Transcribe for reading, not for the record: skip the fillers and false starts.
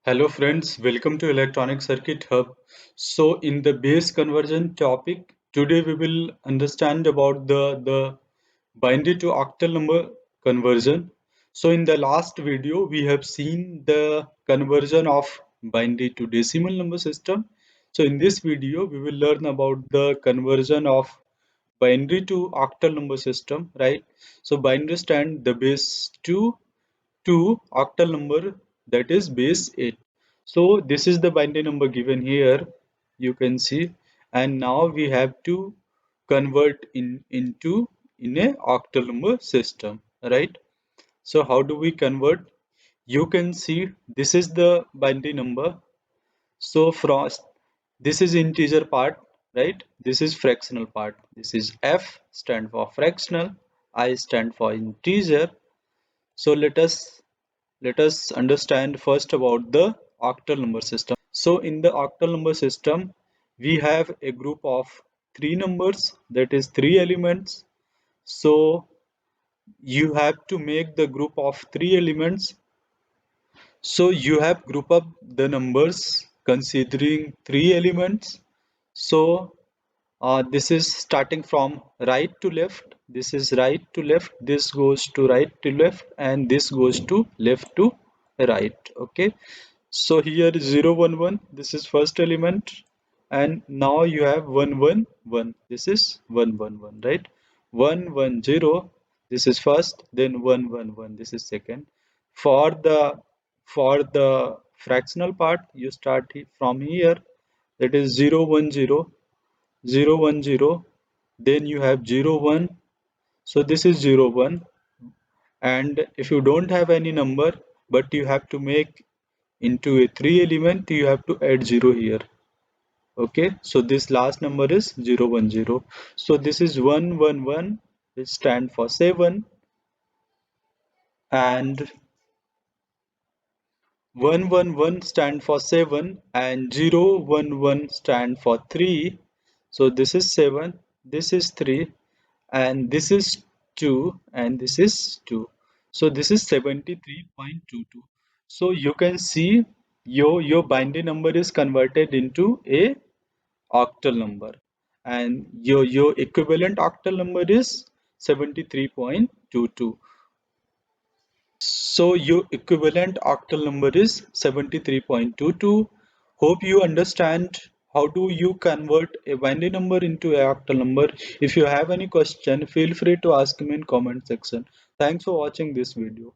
Hello friends, welcome to Electronic Circuit Hub. So in the base conversion topic, today we will understand about the binary to octal number conversion. So in the last video, we have seen the conversion of binary to decimal number system. So in this video, we will learn about the conversion of binary to octal number system, right? So binary stand the base 2 to octal number, that is base 8. So this is the binary number given here, you can see, and now we have to convert into in a octal number system, right? So how do we convert? You can see this is the binary number. So from this is integer part, right? This is fractional part. This is F stand for fractional, I stand for integer. So let us understand first about the octal number system. So in the octal number system, we have a group of three numbers, that is three elements. So you have to make the group of three elements. So you have group up the numbers considering three elements. So this is starting from right to left. This is right to left. This goes to right to left, and this goes to left to right. Okay. So here is 0, 1, 1. This is first element, and now you have 1, 1, 1. This is 1, 1, 1, right? 1, 1, 0. This is first, then 1, 1, 1. This is second. For the fractional part, you start from here. That is 0, 1, 0, 0, 1, 0. Then you have 0, 1. So this is 0, 1. And if you don't have any number, but you have to make into a three element, you have to add 0 here. Okay, so this last number is 0, 1, 0. So this is 1, 1, 1, which stand for 7, and 1, 1, 1 stand for 7, and 0, 1, 1 stand for 3. So this is 7, this is 3, and this is 2, and this is 2. So this is 73.22. So you can see your binary number is converted into a octal number, and your equivalent octal number is 73.22. So your equivalent octal number is 73.22. Hope you understand how do you convert a binary number into a octal number. If you have any question, feel free to ask me in comment section. Thanks for watching this video.